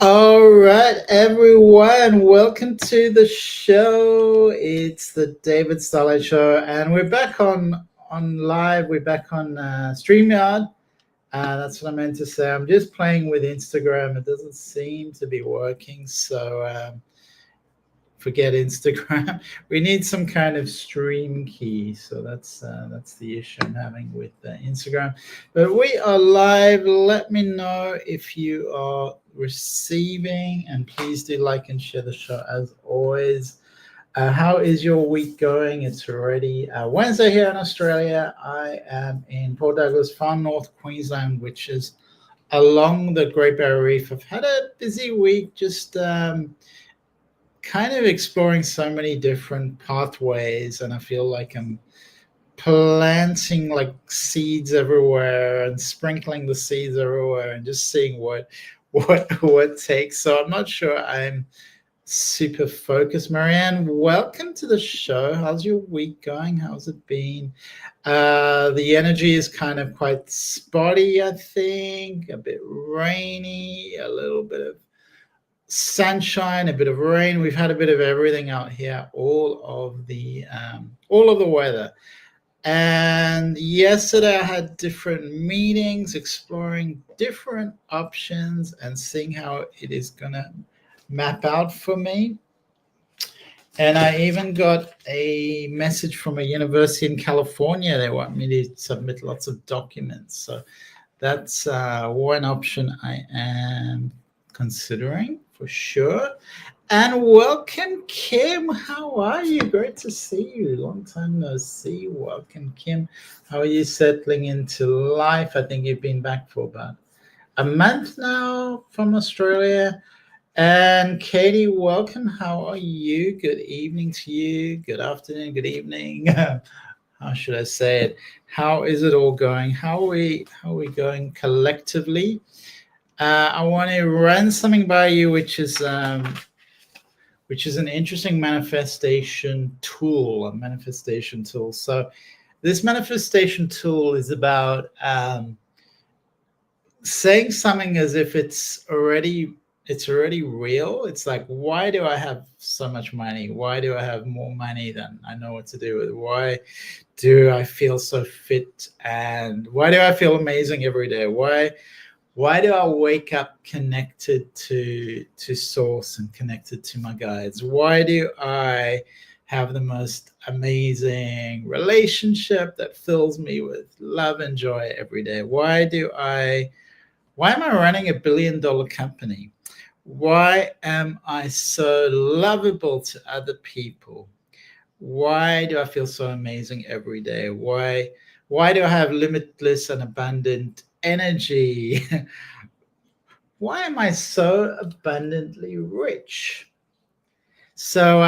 All right, everyone, welcome to the show. It's the David Starlyte Show, and we're back on live. We're back on StreamYard. That's what I meant to say. I'm just playing with Instagram. It doesn't seem to be working, so forget Instagram. We need some kind of stream key. So that's the issue I'm having with Instagram. But we are live. Let me know if you are receiving, and please do like and share the show as always. How is your week going? It's already Wednesday here in Australia. I am in Port Douglas, far north Queensland, which is along the Great Barrier Reef. I've had a busy week, just kind of exploring so many different pathways, and I feel like I'm planting like seeds everywhere and sprinkling the seeds everywhere and just seeing what takes. So I'm not sure I'm super focused. Marianne, welcome to the show. How's your week going? How's it been? The energy is kind of quite spotty, I think, a bit rainy, a little bit of sunshine, a bit of rain. We've had a bit of everything out here, all of the weather. And yesterday I had different meetings, exploring different options and seeing how it is gonna map out for me. And I even got a message from a university in California. They want me to submit lots of documents. So that's one option I am considering for sure. And welcome, Kim. How are you? Great to see you. Long time no see. Welcome, Kim. How are you settling into life? I think you've been back for about a month now from Australia. And Katie, welcome. How are you? Good evening to you. Good afternoon. Good evening. How should I say it? How is it all going? How are we going collectively? I want to run something by you, which is an interesting manifestation tool. A manifestation tool. So, this manifestation tool is about saying something as if it's already real. It's like, why do I have so much money? Why do I have more money than I know what to do with? Why do I feel so fit? And why do I feel amazing every day? Why do I wake up connected to source and connected to my guides? Why do I have the most amazing relationship that fills me with love and joy every day? Why am I running $1 billion company? Why am I so lovable to other people? Why do I feel so amazing every day? Why do I have limitless and abundant energy? Why am I so abundantly rich? So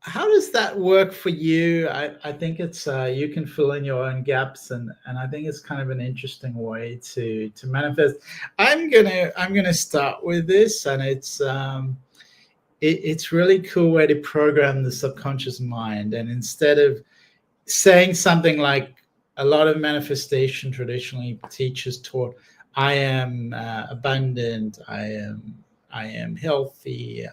how does that work for you? I think it's you can fill in your own gaps, and I think it's kind of an interesting way to manifest. I'm gonna start with this, and it's really cool way to program the subconscious mind. And instead of saying something like a lot of manifestation traditionally teachers taught, I am abundant, I am healthy,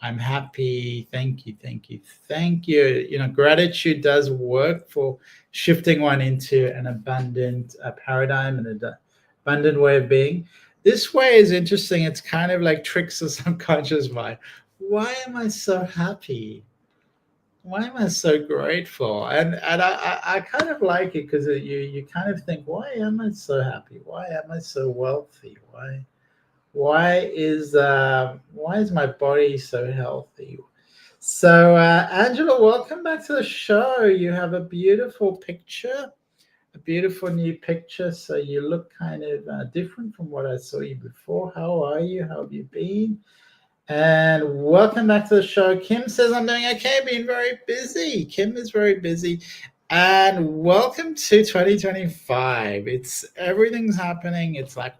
I'm happy, thank you, thank you, thank you. You know, gratitude does work for shifting one into an abundant paradigm and an abundant way of being. This way is interesting. It's kind of like tricks the subconscious mind. Why am I so happy? Why am I so grateful? And I kind of like it because you kind of think, why am I so happy? Why am I so wealthy? Why is my body so healthy? So Angela, welcome back to the show. You have a beautiful picture, a beautiful new picture. So you look kind of different from what I saw you before. How are you? How have you been? And welcome back to the show. Kim says, I'm doing okay, being very busy. Kim is very busy. And welcome to 2025. Everything's happening. It's like,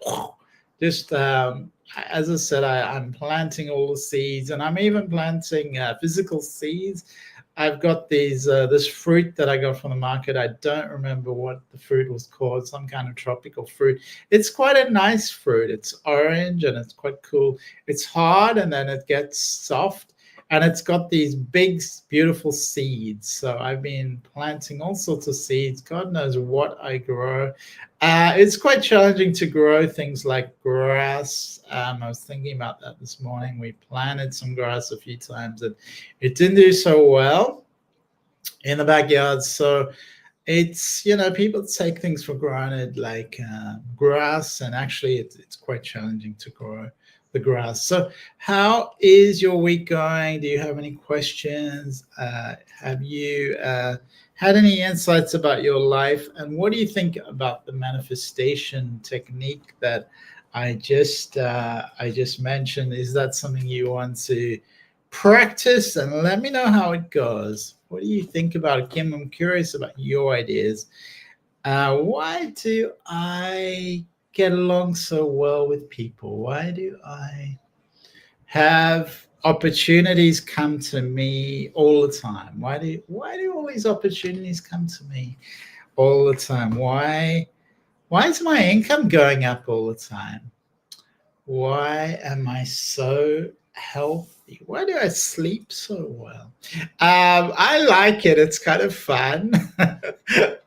just as I said, I'm planting all the seeds, and I'm even planting physical seeds I've got this fruit that I got from the market. I don't remember what the fruit was called, some kind of tropical fruit. It's quite a nice fruit. It's orange and it's quite cool. It's hard and then it gets soft, and it's got these big, beautiful seeds. So I've been planting all sorts of seeds. God knows what I grow. It's quite challenging to grow things like grass. I was thinking about that this morning. We planted some grass a few times and it didn't do so well in the backyard. So it's, people take things for granted, like grass, and actually it's quite challenging to grow the grass. So how is your week going? Do you have any questions? Have you had any insights about your life? And what do you think about the manifestation technique that I just mentioned? Is that something you want to practice? And let me know how it goes. What do you think about it, Kim? I'm curious about your ideas. Why do I get along so well with people? Why do I have opportunities come to me all the time? Why do all these opportunities come to me all the time? Why is my income going up all the time? Why am I so healthy? Why do I sleep so well? I like it. It's kind of fun.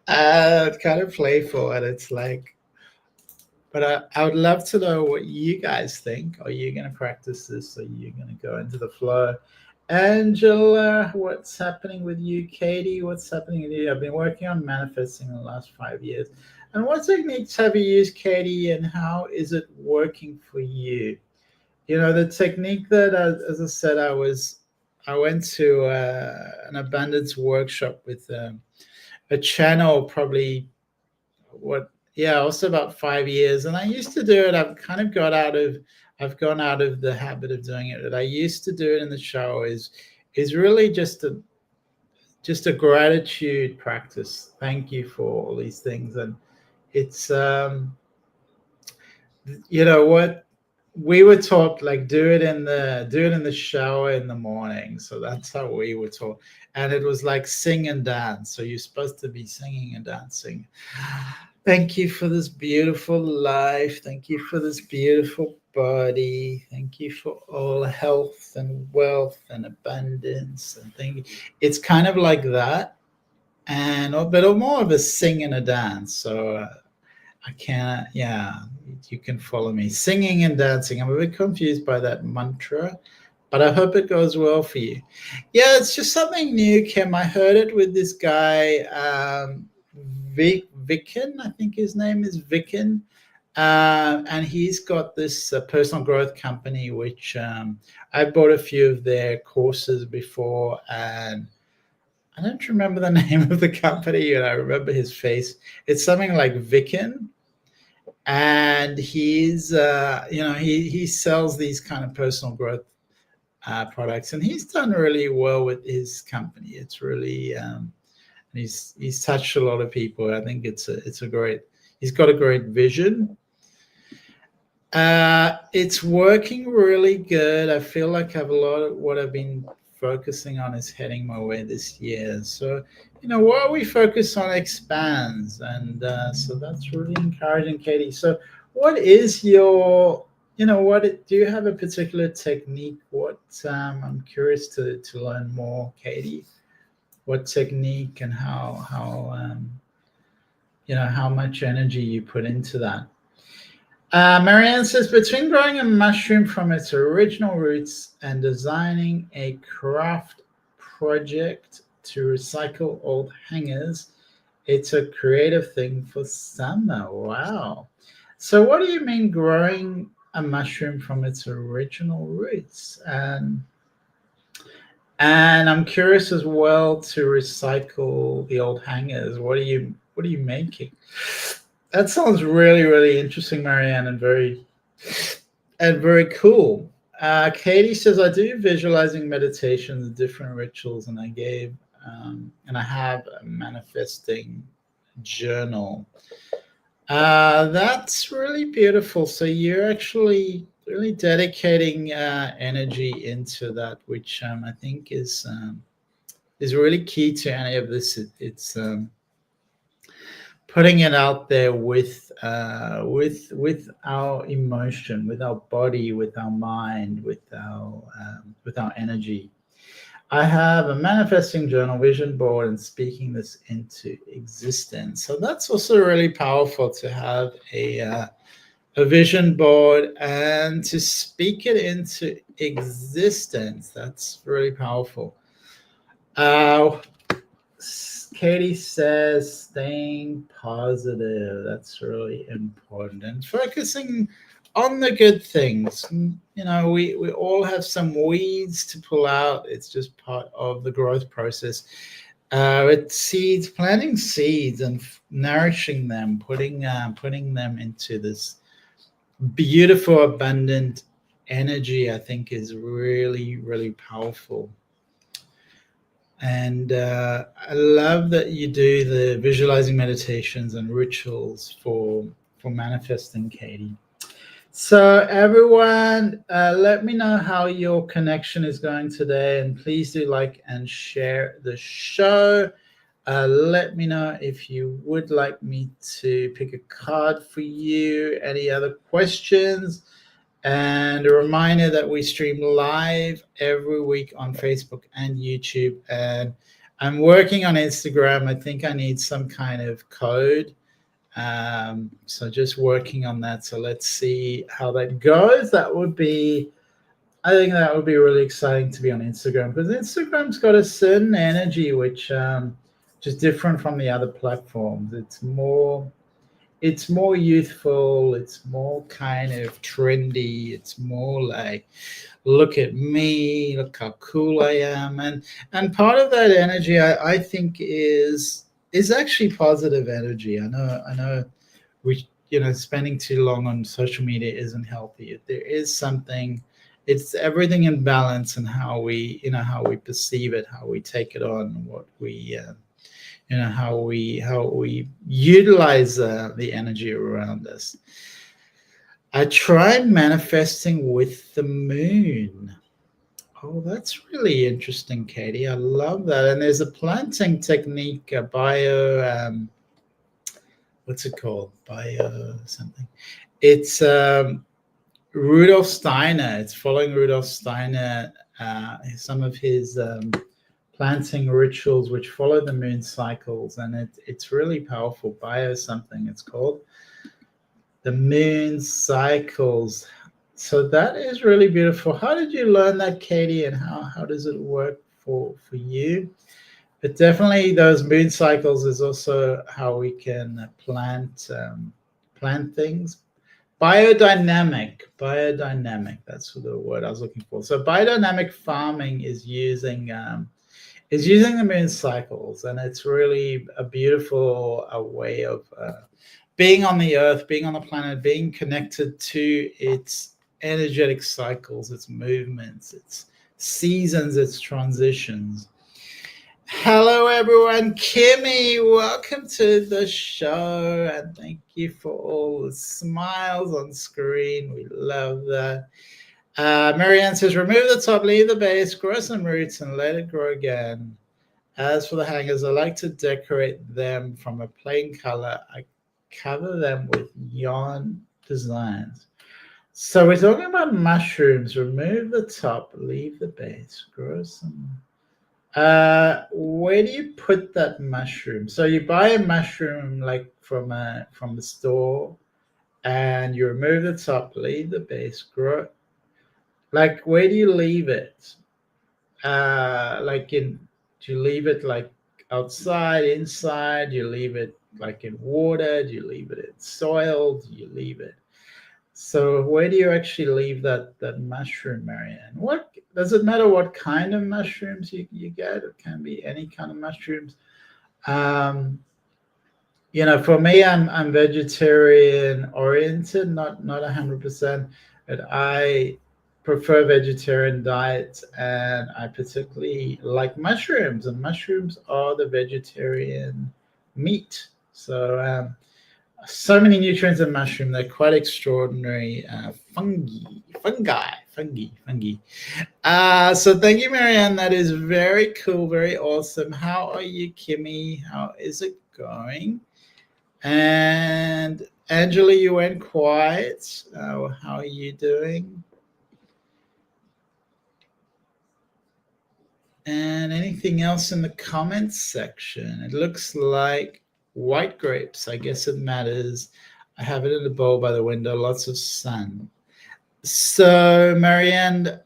It's kind of playful, and it's like, but I would love to know what you guys think. Are you going to practice this? Are you going to go into the flow? Angela, what's happening with you? Katie, what's happening with you? I've been working on manifesting in the last 5 years. And what techniques have you used, Katie, and how is it working for you? The technique that, as I said, I went to an abundance workshop with a channel, probably also about 5 years. And I used to do it. I've gone out of the habit of doing it. But I used to do it in the shower. Is really just a gratitude practice. Thank you for all these things. And it's what we were taught, like, do it in the shower in the morning. So that's how we were taught. And it was like sing and dance. So you're supposed to be singing and dancing. Thank you for this beautiful life. Thank you for this beautiful body. Thank you for all health and wealth and abundance. And thank you. It's kind of like that, but more of a sing and a dance. So I can't. Yeah, you can follow me singing and dancing. I'm a bit confused by that mantra, but I hope it goes well for you. Yeah, it's just something new, Kim. I heard it with this guy, Vicken. I think his name is Vicken. And he's got this personal growth company, which I bought a few of their courses before, and I don't remember the name of the company, and I remember his face. It's something like Vicken, and he's he sells these kind of personal growth products, and he's done really well with his company. It's really he's touched a lot of people. I think it's a great. He's got a great vision. It's working really good. I feel like I have a lot of what I've been focusing on is heading my way this year. So, what we focus on expands. And so that's really encouraging, Katie. So what is your, do you have a particular technique? I'm curious to learn more, Katie. What technique and how much energy you put into that? Marianne says, between growing a mushroom from its original roots and designing a craft project to recycle old hangers, it's a creative thing for summer. Wow. So what do you mean growing a mushroom from its original roots? And I'm curious as well to recycle the old hangers. What are you making? That sounds really, really interesting, Marianne, and very cool. Katie says, I do visualizing meditations, different rituals, and I have a manifesting journal. That's really beautiful. So you're actually really dedicating energy into that, which I think is is really key to any of this. It's putting it out there with our emotion, with our body, with our mind, with our energy. I have a manifesting journal, vision board, and speaking this into existence. So that's also really powerful to have a vision board and to speak it into existence. That's really powerful. Katie says staying positive. That's really important, and focusing on the good things. We all have some weeds to pull out. It's just part of the growth process. It's seeds, planting seeds and nourishing them, putting them into this beautiful, abundant energy, I think is really, really powerful. And I love that you do the visualizing meditations and rituals for manifesting, Katie. So everyone, let me know how your connection is going today, and please do like and share the show. Let me know if you would like me to pick a card for you. Any other questions? And a reminder that we stream live every week on Facebook and YouTube. And I'm working on Instagram. I think I need some kind of code. So just working on that. So let's see how that goes. I think that would be really exciting to be on Instagram, because Instagram's got a certain energy which is different from the other platforms. It's more youthful, it's more kind of trendy, it's more like, look at me, look how cool I am. And part of that energy I think is actually positive energy. I know we spending too long on social media isn't healthy. There is something, it's everything in balance, and how we perceive it, how we take it on, what we how we utilize the energy around us. I tried manifesting with the moon. Oh, that's really interesting, Katie. I love that. And there's a planting technique, a bio, what's it called? Bio something. It's Rudolf Steiner. It's following Rudolf Steiner, some of his planting rituals which follow the moon cycles, and it's really powerful. Bio something it's called, the moon cycles. So that is really beautiful. How did you learn that, Katie, and how does it work for you? But definitely those moon cycles is also how we can plant things. Biodynamic, that's the word I was looking for. So biodynamic farming is using the moon cycles, and it's really a beautiful way of being on the earth, being on the planet, being connected to its energetic cycles, its movements, its seasons, its transitions. Hello everyone, Kimmy, welcome to the show, and thank you for all the smiles on screen. We love that. Marianne says, remove the top, leave the base, grow some roots, and let it grow again. As for the hangers, I like to decorate them from a plain color. I cover them with yarn designs. So we're talking about mushrooms. Remove the top, leave the base, grow some. Where do you put that mushroom? So you buy a mushroom like from the store, and you remove the top, leave the base, grow. Like, where do you leave it? Do you leave it like outside, inside? Do you leave it like in water? Do you leave it in soil? Do you leave it? So where do you actually leave that mushroom, Marianne? What does it matter what kind of mushrooms you get? It can be any kind of mushrooms. For me, I'm vegetarian oriented, not 100%, but I prefer vegetarian diets, and I particularly like mushrooms, and mushrooms are the vegetarian meat. So So many nutrients in mushroom. They're quite extraordinary. Fungi. So thank you, Marianne. That is very cool, very awesome. How are you, Kimmy? How is it going? And Angela, you went quiet. How are you doing? And anything else in the comments section? It looks like white grapes. I guess it matters. I have it in a bowl by the window, lots of sun. So, Marianne,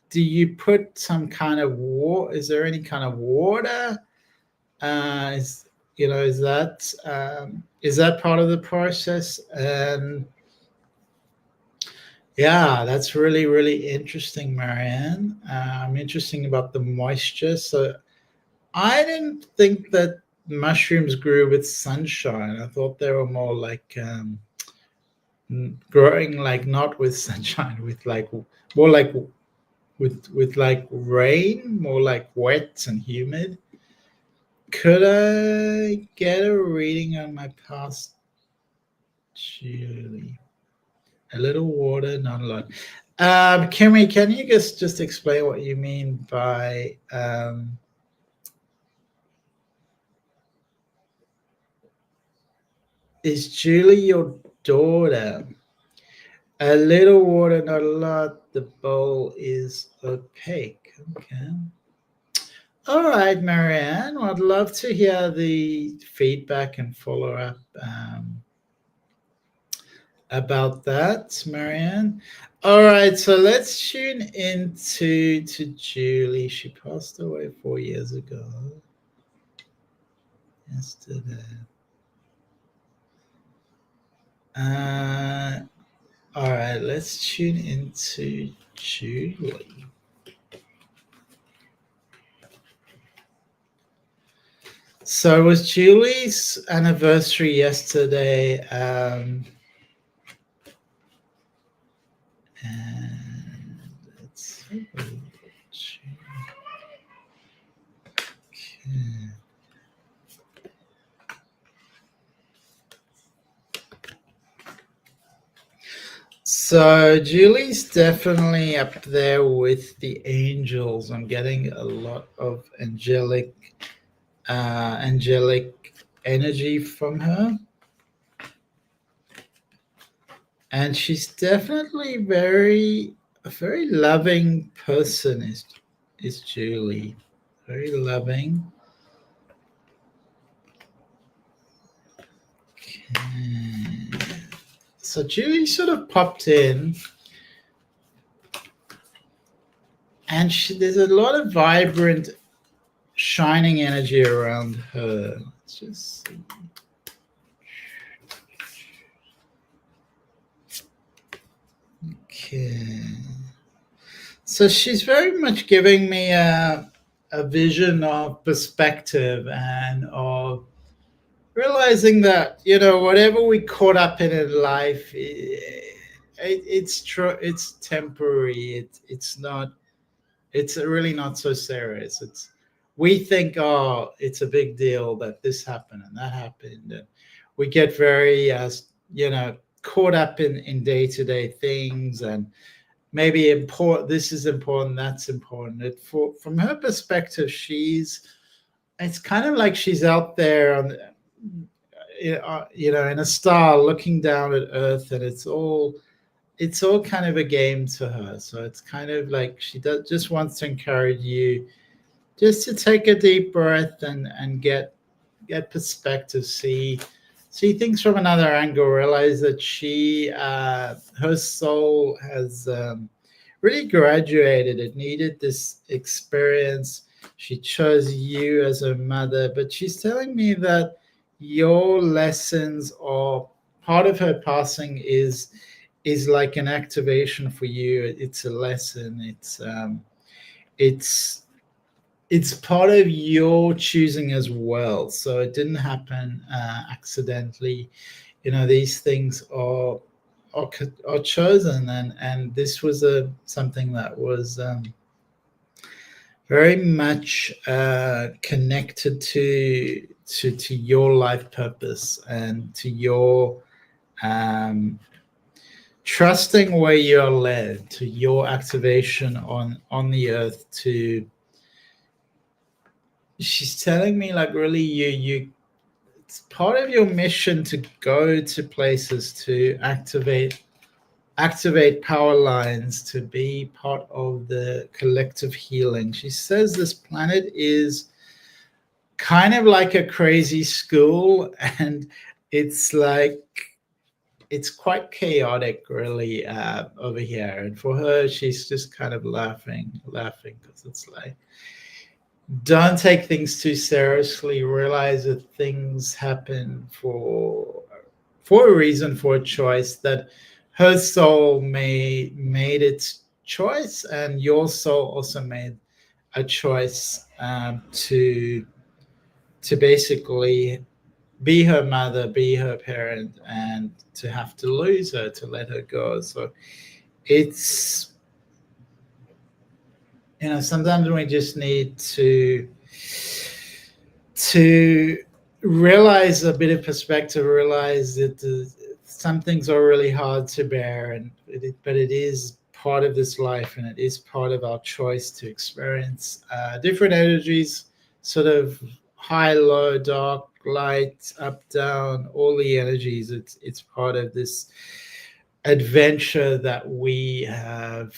do you put some kind of water? Is there any kind of water? Is that part of the process? And yeah, that's really, really interesting, Marianne. I'm interesting about the moisture. So I didn't think that mushrooms grew with sunshine. I thought they were more like growing like not with sunshine, with like more like with like rain, more like wet and humid. Could I get a reading on my past, Julie? A little water, not a lot. Can you just explain what you mean by is Julie your daughter? A little water, not a lot. The bowl is opaque. Okay. All right, Marianne. Well, I'd love to hear the feedback and follow up about that, Marianne. All right, so let's tune into Julie. She passed away 4 years ago. Yesterday. All right, let's tune into Julie. So it was Julie's anniversary yesterday. And let's see. Okay. So Julie's definitely up there with the angels. I'm getting a lot of angelic energy from her. And she's definitely a very loving person is Julie. Very loving. Okay. So Julie sort of popped in, and there's a lot of vibrant, shining energy around her. Let's just see. Okay. So she's very much giving me a vision of perspective and of realizing that, whatever we caught up in life, it's true. It's temporary. It's really not so serious. We think, oh, it's a big deal that this happened and that happened, and we get very caught up in day-to-day things, and maybe this is important, that's important. From her perspective, it's kind of like she's out there on in a star looking down at Earth, and it's all kind of a game to her. So it's kind of like she just wants to encourage you just to take a deep breath and get perspective, see things from another angle, realize that her soul has really graduated. It needed this experience. She chose you as her mother, but she's telling me that your lessons, or part of her passing, is like an activation for you. It's a lesson. It's part of your choosing as well. So it didn't happen accidentally. These things are chosen, and this was something that was very much connected to to your life purpose and to your trusting where you're led, to your activation on the earth. To she's telling me like really you it's part of your mission to go to places, to activate power lines, to be part of the collective healing. She says this planet is kind of like a crazy school, and it's like it's quite chaotic really over here. And for her, she's just kind of laughing because it's like, don't take things too seriously. Realize that things happen for a reason, for a choice, that her soul made its choice, and your soul also made a choice to basically be her mother, be her parent, and to have to lose her, to let her go. So it's, sometimes we just need to realize a bit of perspective, realize that some things are really hard to bear, but it is part of this life, and it is part of our choice to experience different energies, sort of high, low, dark, light, up, down, all the energies. It's part of this adventure that we have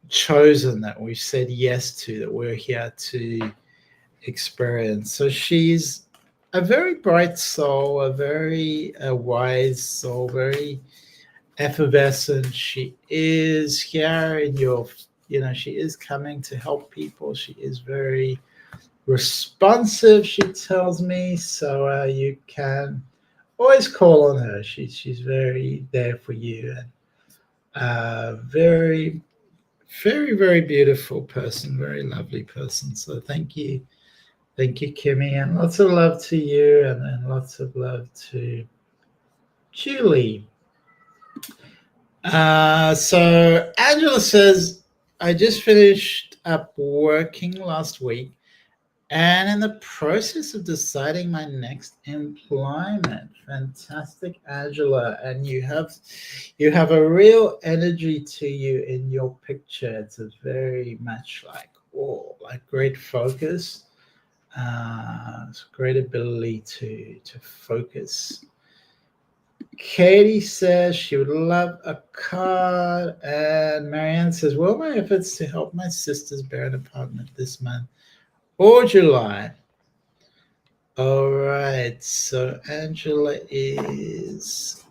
chosen, that we've said yes to, that we're here to experience. So she's a very bright soul, a very wise soul, very effervescent. She is here in your, she is coming to help people. She is very responsive, she tells me. So you can always call on her. She's very there for you, and very, very, very beautiful person, very lovely person. So thank you, Kimmy, and lots of love to you, and lots of love to Julie. So Angela says, I just finished up working last week and in the process of deciding my next employment. Fantastic, Angela. And you have a real energy to you in your picture. It's a very much like great focus. It's a great ability to focus. Katie says she would love a card, and Marianne says, "Will my efforts to help my sisters bear an apartment this month or July?" All right, so Angela is.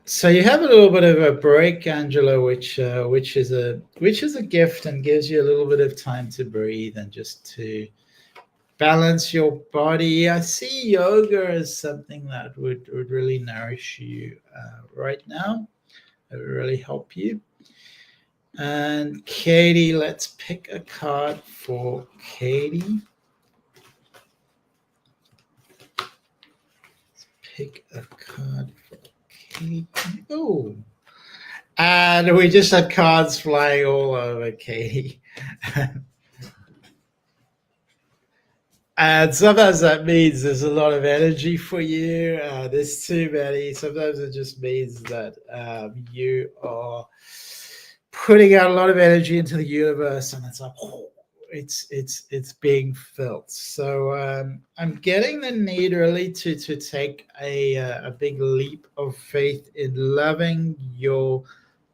So you have a little bit of a break, Angela, which is a gift, and gives you a little bit of time to breathe and just to balance your body. I see yoga as something that would really nourish you right now. It would really help you. And Katie, let's pick a card for Katie. Let's pick a card for Katie. Oh, and we just had cards flying all over Katie. And sometimes that means there's a lot of energy for you. There's too many. Sometimes it just means that you are putting out a lot of energy into the universe, and it's like, it's being felt. So I'm getting the need really to take a big leap of faith in loving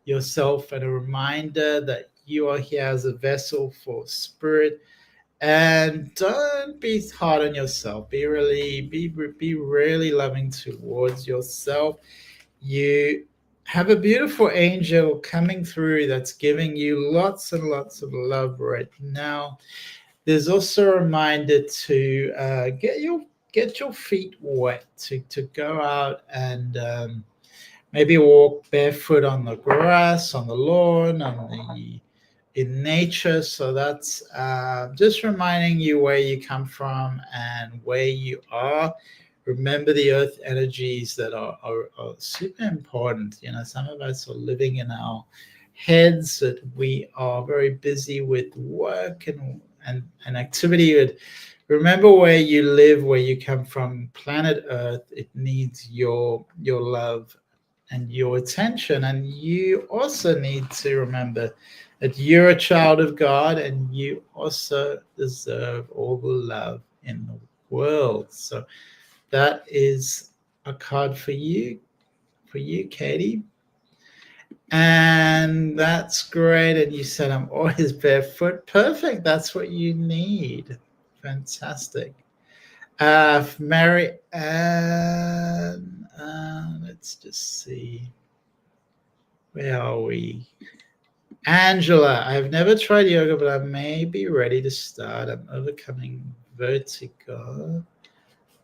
yourself, and a reminder that you are here as a vessel for spirit. And don't be hard on yourself. Be really loving towards yourself. You have a beautiful angel coming through that's giving you lots and lots of love right now. There's also a reminder to get your feet wet, to go out and maybe walk barefoot on the grass, on the lawn, in nature. So that's just reminding you where you come from and where you are. Remember the earth energies that are super important. Some of us are living in our heads, that we are very busy with work and activity, remember where you live, where you come from, planet Earth. It needs your love and your attention. And you also need to remember that you're a child of God, and you also deserve all the love in the world. So that is a card for you, Katie. And that's great. And you said I'm always barefoot. Perfect. That's what you need. Fantastic. Mary Ann, let's just see. Where are we? Angela, I've never tried yoga, but I may be ready to start. I'm overcoming vertigo.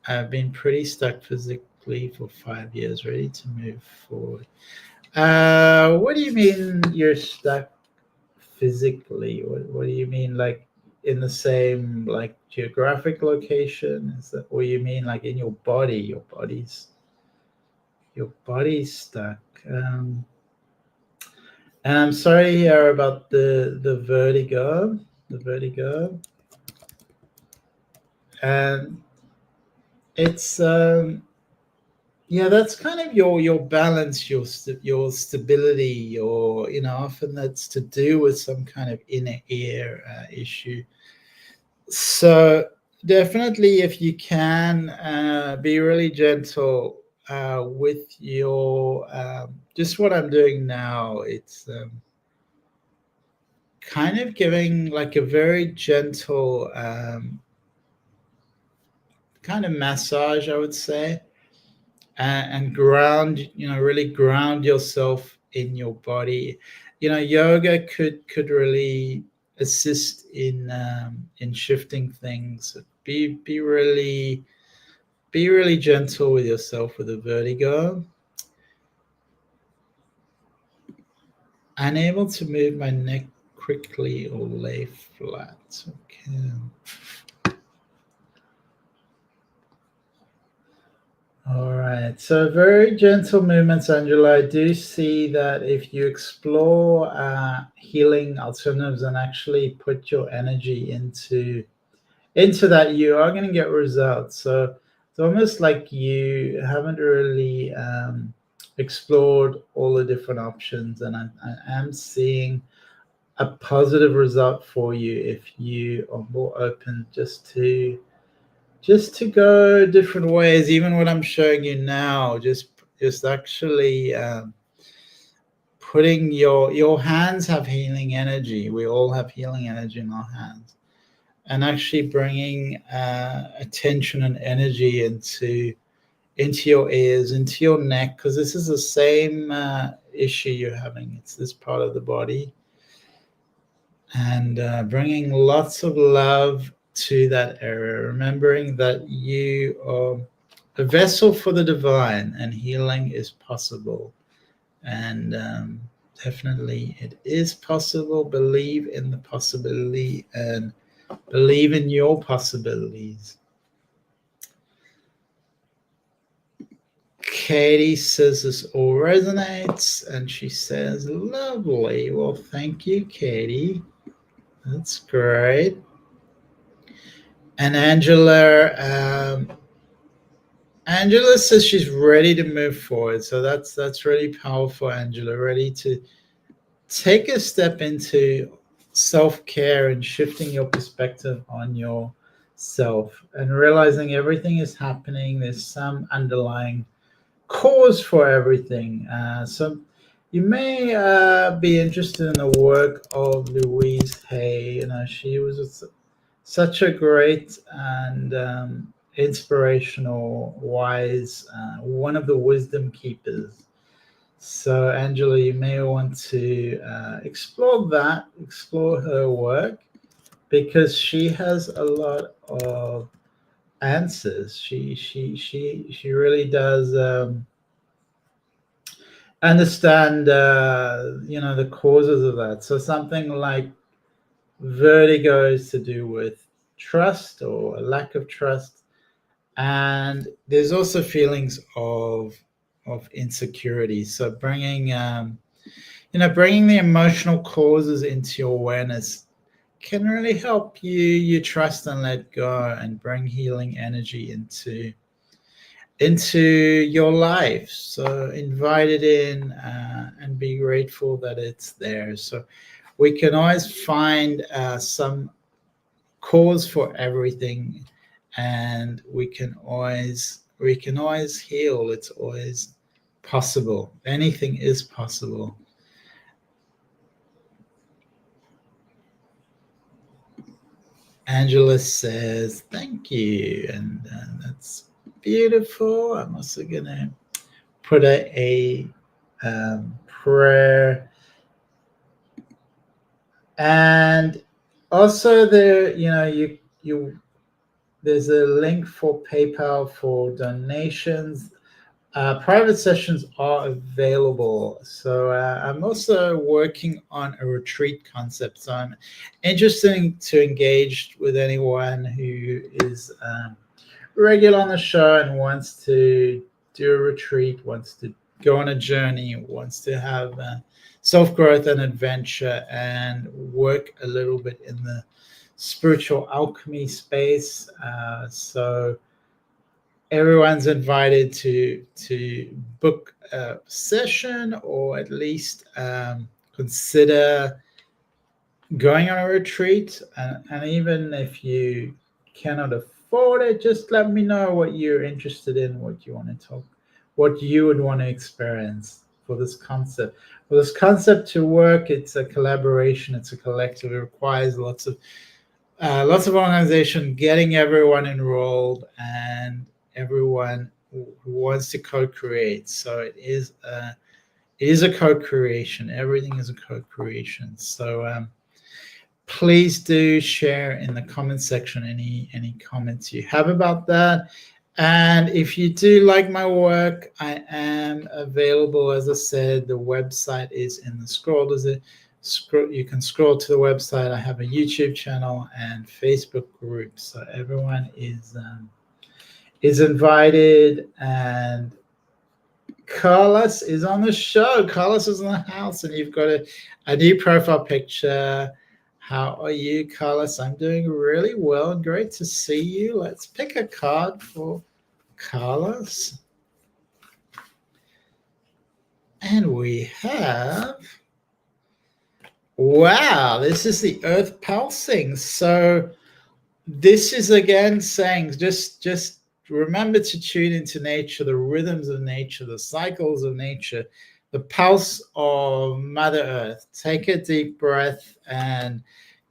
I've been pretty stuck physically for 5 years, ready to move forward. What do you mean you're stuck physically? What do you mean, like in the same like geographic location? Is that what you mean, like in your body? Your body's stuck. And I'm sorry to hear about the vertigo. The vertigo. And it's yeah, that's kind of your balance, your stability, often that's to do with some kind of inner ear issue. So definitely, if you can be really gentle with your just what I'm doing now. It's kind of giving like a very gentle kind of massage, I would say, and ground, really ground yourself in your body. Yoga could really assist in shifting things. Be really gentle with yourself with the vertigo. Unable to move my neck quickly or lay flat. Okay. All right. So very gentle movements, Angela. I do see that if you explore healing alternatives and actually put your energy into that, you are going to get results. So it's almost like you haven't really explored all the different options, and I am seeing a positive result for you if you are more open just to go different ways. Even what I'm showing you now, just actually putting your hands have healing energy. We all have healing energy in our hands, and actually bringing attention and energy into your ears, into your neck, because this is the same issue you're having. It's this part of the body, and bringing lots of love to that area, remembering that you are a vessel for the divine, and healing is possible. And definitely it is possible. Believe in the possibility and believe in your possibilities. Katie says this all resonates, and she says, lovely. Well, thank you, Katie. That's great. And Angela says she's ready to move forward. So that's really powerful, Angela. Ready to take a step into self-care and shifting your perspective on yourself and realizing everything is happening. There's some underlying cause for everything. So you may be interested in the work of Louise Hay. She was such a great and inspirational, wise, one of the wisdom keepers. So, Angela, you may want to explore her work, because she has a lot of answers. She really does understand the causes of that. So something like vertigo is to do with trust or a lack of trust, and there's also feelings of insecurity. So bringing the emotional causes into your awareness can really help you trust and let go and bring healing energy into your life. So invite it in and be grateful that it's there. So we can always find some cause for everything, and we can always heal. It's always possible. Anything is possible. Angela says thank you, and that's beautiful. I'm also gonna put a prayer, and also there, you there's a link for PayPal for donations. Private sessions are available. So I'm also working on a retreat concept. So I'm interested to engage with anyone who is regular on the show and wants to do a retreat, wants to go on a journey, wants to have self-growth and adventure and work a little bit in the spiritual alchemy space. So everyone's invited to book a session, or at least consider going on a retreat. And even if you cannot afford it, just let me know what you're interested in, what you want to talk, what you would want to experience for this concept. For this concept to work, it's a collaboration, it's a collective. It requires lots of organization, getting everyone enrolled and everyone who wants to co-create. So it is a co-creation. Everything is a co-creation. So please do share in the comment section any comments you have about that. And if you do like my work, I am available. As I said, the website is in the scroll. You can scroll to the website. I have a YouTube channel and Facebook group, so everyone is invited. And Carlos is on the show. Carlos is in the house, and you've got a new profile picture. How are you, Carlos? I'm doing really well. Great to see you. Let's pick a card for Carlos. And we have, wow, this is the earth pulsing. So this is again saying just remember to tune into nature, the rhythms of nature, the cycles of nature, the pulse of Mother Earth. Take a deep breath and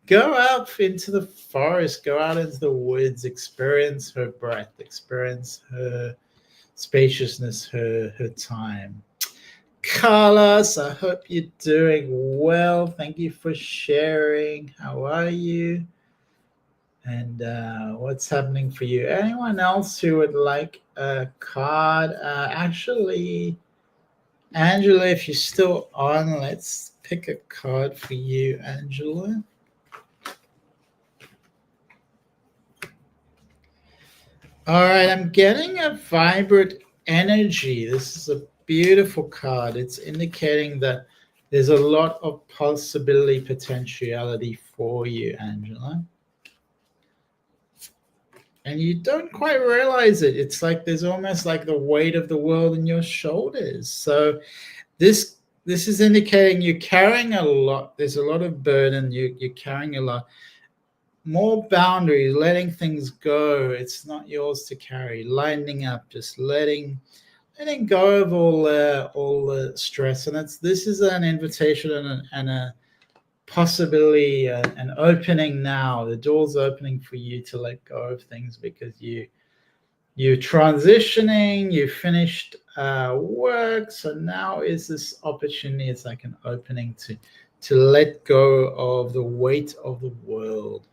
go out into the forest, go out into the woods, experience her breath, experience her spaciousness, her time. Carlos, I hope you're doing well. Thank you for sharing. How are you? And what's happening for you? Anyone else who would like a card? Actually, Angela, if you're still on, let's pick a card for you, Angela. All right, I'm getting a vibrant energy. This is a beautiful card. It's indicating that there's a lot of possibility, potentiality for you, Angela. And you don't quite realize it. It's like there's almost like the weight of the world in your shoulders. So this is indicating you're carrying a lot. There's a lot of burden. You're carrying a lot. More boundaries, letting things go. It's not yours to carry. Lightening up, just letting go of all the stress. And this is an invitation and a possibility, an opening now. The door's opening for you to let go of things because you're transitioning. You finished work, so now is this opportunity. It's like an opening to let go of the weight of the world.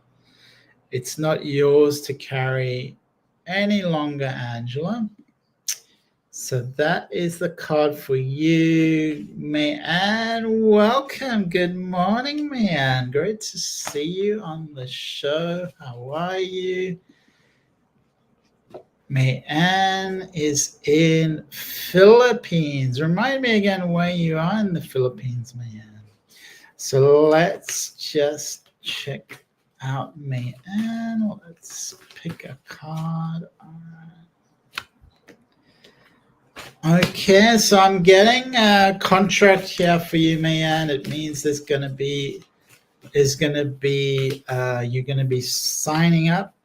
It's not yours to carry any longer, Angela. So that is the card for you, Mayanne. Welcome. Good morning, Mayanne. Great to see you on the show. How are you? Mayanne is in Philippines. Remind me again where you are in the Philippines, Mayanne. So let's just check out me. And let's pick a card. Okay, so I'm getting a contract here for you, Mayan. It means you're going to be signing up.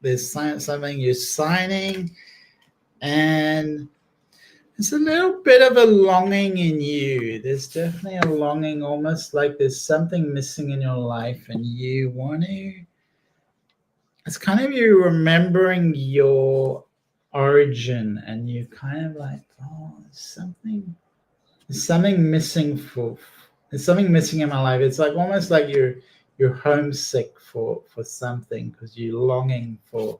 There's something you're signing, and there's a little bit of a longing in you. There's definitely a longing, almost like there's something missing in your life, and you want to. It's kind of you remembering your origin, and you kind of like, oh, there's something missing there's something missing in my life. It's like almost like you're homesick for something, because you're longing for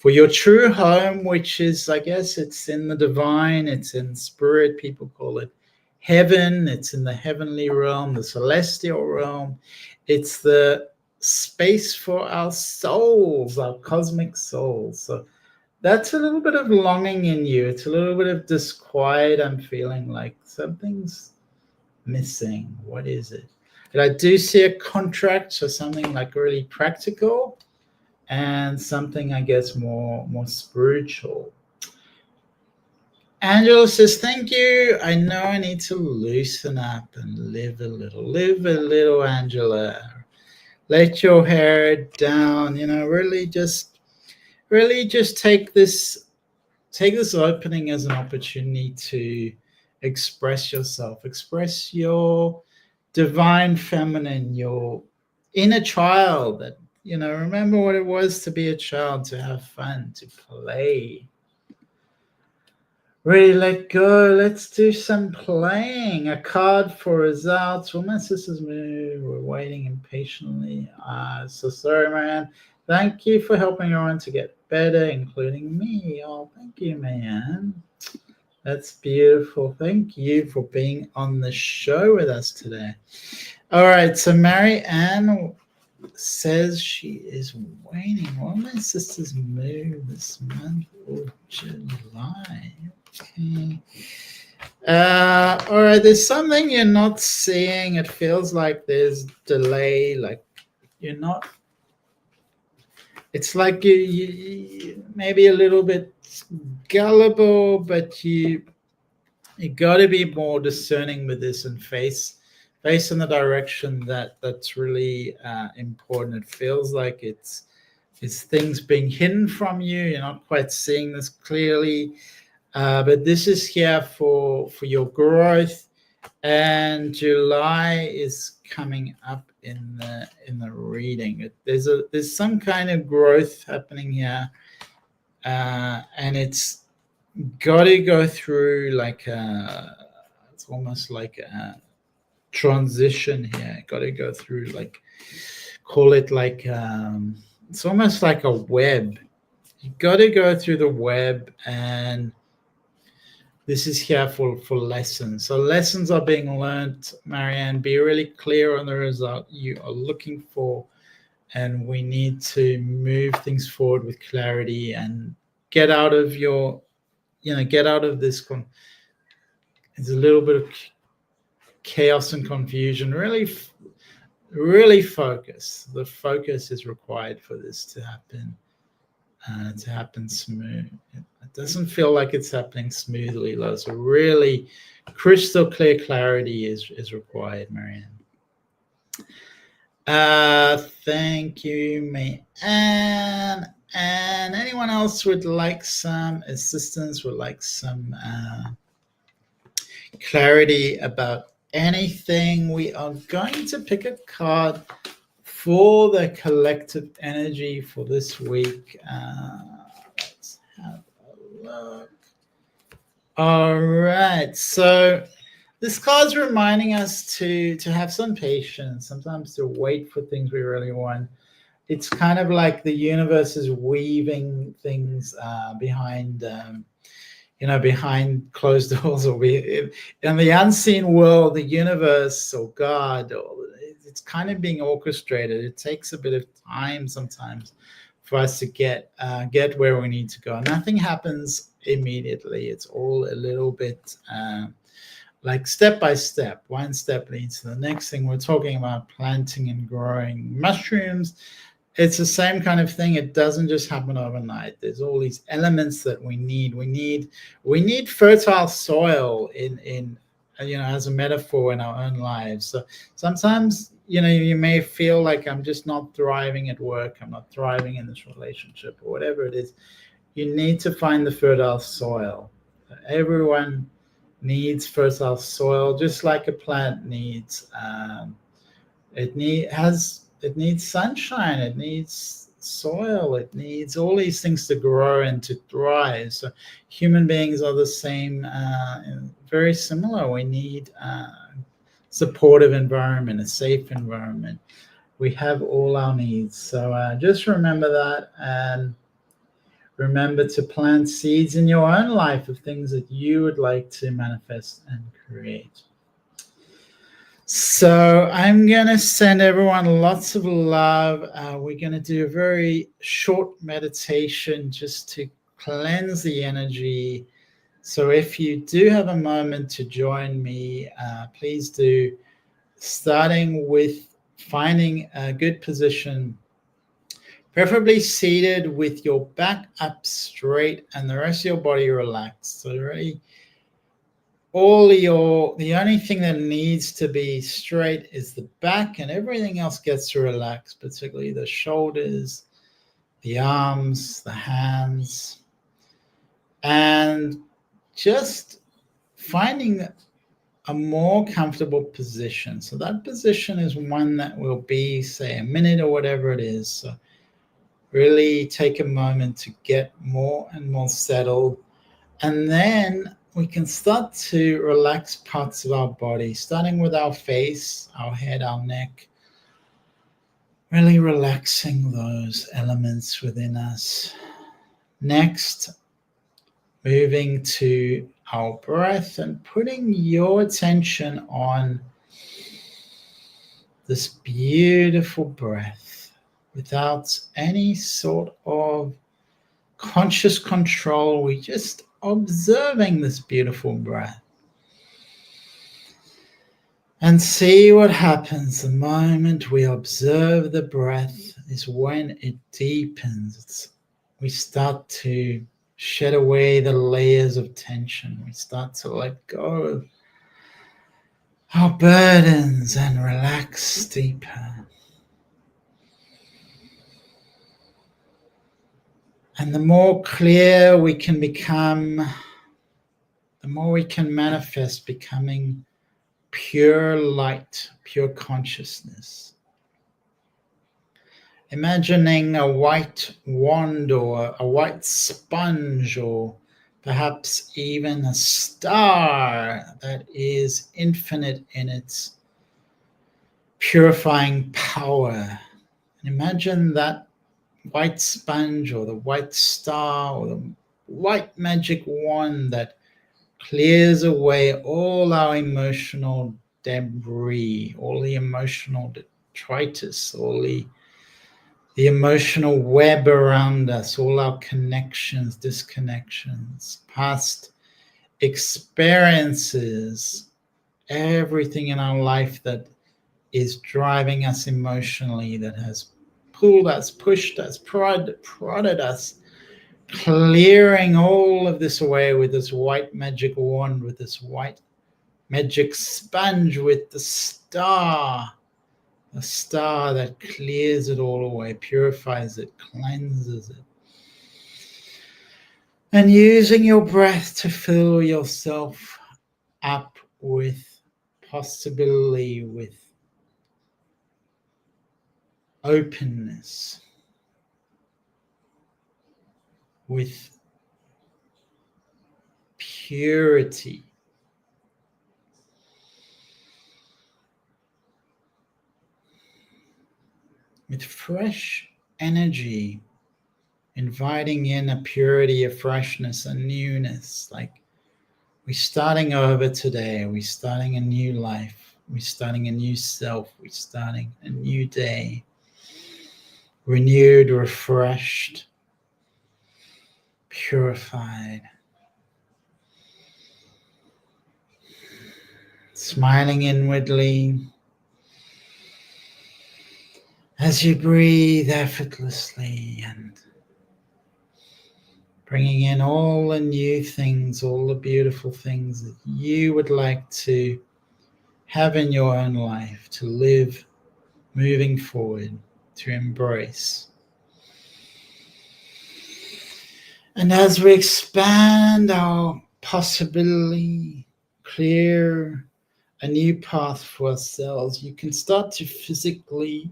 your true home, which is, I guess, it's in the divine, it's in spirit. People call it heaven. It's in the heavenly realm, the celestial realm. It's the space for our souls, our cosmic souls. So that's a little bit of longing in you. It's a little bit of disquiet. I'm feeling like something's missing. What is it? And I do see a contract, so something like really practical, and something, I guess, more spiritual. Angela says, thank you. I know I need to loosen up and live a little, Angela. Let your hair down, really just take this opening as an opportunity to express yourself, express your divine feminine, your inner child. That, remember what it was to be a child, to have fun, to play. Really let go. Let's do some playing. A card for results. Will my sisters move? We're waiting impatiently. So sorry, Marianne. Thank you for helping everyone to get better, including me. Oh, thank you, Marianne. That's beautiful. Thank you for being on the show with us today. All right, so Marianne says she is waiting. Will my sisters move this month or July? Okay. All right, there's something you're not seeing. It feels like there's delay, like you're not. It's like you maybe a little bit gullible, but you got to be more discerning with this and face in the direction that's really important. It feels like it's things being hidden from you. You're not quite seeing this clearly, but this is here for your growth. And July is coming up in the reading. There's some kind of growth happening here, and it's got to go through like it's almost like a transition here. Got to go through, like, call it like it's almost like a web. You got to go through the web, and this is here for lessons. So lessons are being learned, Marianne. Be really clear on the result you are looking for, and we need to move things forward with clarity and get out of this. It's a little bit of chaos and confusion. Really focus. The focus is required for this to happen smooth. It doesn't feel like it's happening smoothly, though. So really crystal clear clarity is required, Marianne. Thank you, Marianne. And anyone else would like some assistance, would like some clarity about anything? We are going to pick a card for the collective energy for this week. Let's have a look. All right, so this card's reminding us to have some patience, sometimes to wait for things we really want. It's kind of like the universe is weaving things behind closed doors, or in the unseen world, the universe or God, it's kind of being orchestrated. It takes a bit of time sometimes for us to get where we need to go. Nothing happens immediately. It's all a little bit like step by step. One step leads to the next thing. We're talking about planting and growing mushrooms, it's the same kind of thing. It doesn't just happen overnight. There's all these elements that we need. We need fertile soil in as a metaphor in our own lives. So sometimes you may feel like I'm just not thriving at work. I'm not thriving in this relationship or whatever it is. You need to find the fertile soil. Everyone needs fertile soil, just like a plant needs. It needs sunshine. It needs soil. It needs all these things to grow and to thrive. So human beings are the same, very similar. We need supportive environment, a safe environment. We have all our needs. So just remember that, and remember to plant seeds in your own life of things that you would like to manifest and create. So I'm going to send everyone lots of love. We're going to do a very short meditation just to cleanse the energy. So if you do have a moment to join me, please do, starting with finding a good position, preferably seated with your back up straight and the rest of your body relaxed. So really, the only thing that needs to be straight is the back, and everything else gets to relax, particularly the shoulders, the arms, the hands, and just finding a more comfortable position. So that position is one that will be, say, a minute or whatever it is. So really take a moment to get more and more settled, and then we can start to relax parts of our body, starting with our face, our head, our neck, really relaxing those elements within us. Next, moving to our breath and putting your attention on this beautiful breath without any sort of conscious control. We just observing this beautiful breath and see what happens. The moment we observe the breath is when it deepens. We start to shed away the layers of tension. We start to let go of our burdens and relax deeper. And the more clear we can become, the more we can manifest becoming pure light, pure consciousness. Imagining a white wand or a white sponge, or perhaps even a star that is infinite in its purifying power. And imagine that white sponge or the white star or the white magic wand that clears away all our emotional debris, all the emotional detritus, all the emotional web around us, all our connections, disconnections, past experiences, everything in our life that is driving us emotionally, that has pulled us, pushed us, prodded us, clearing all of this away with this white magic wand, with this white magic sponge, with the star, a star that clears it all away, purifies it, cleanses it. And using your breath to fill yourself up with possibility, with openness, with purity. With fresh energy, inviting in a purity, a freshness, a newness, like we're starting over today, we're starting a new life, we're starting a new self, we're starting a new day, renewed, refreshed, purified. Smiling inwardly as you breathe effortlessly and bringing in all the new things, all the beautiful things that you would like to have in your own life, to live moving forward, to embrace. And as we expand our possibility, clear a new path for ourselves, you can start to physically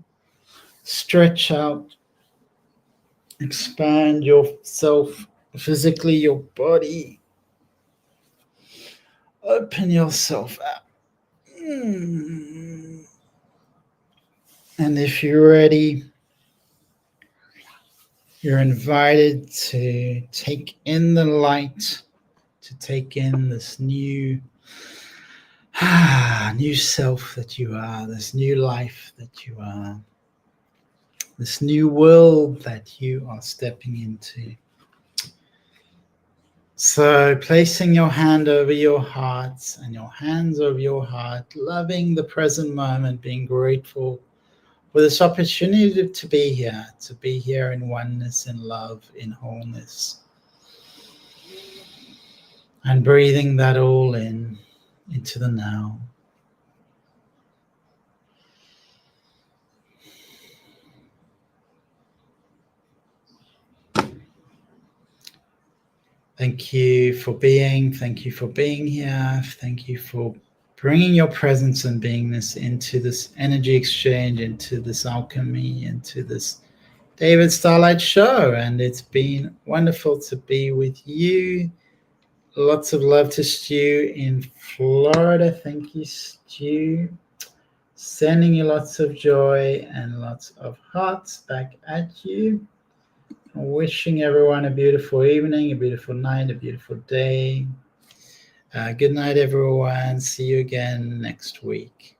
stretch out, expand yourself physically, your body. Open yourself up. And if you're ready, you're invited to take in the light, to take in this new self that you are, this new life that you are, this new world that you are stepping into. So placing your hand over your heart and your hands over your heart, loving the present moment, being grateful for this opportunity to be here in oneness, in love, in wholeness. And breathing that all in, into the now. Thank you for being here. Thank you for bringing your presence and beingness into this energy exchange, into this alchemy, into this David Starlyte show. And it's been wonderful to be with you. Lots of love to Stu in Florida. Thank you, Stu. Sending you lots of joy and lots of hearts back at you. Wishing everyone a beautiful evening, a beautiful night, a beautiful day. Good night, everyone. See you again next week.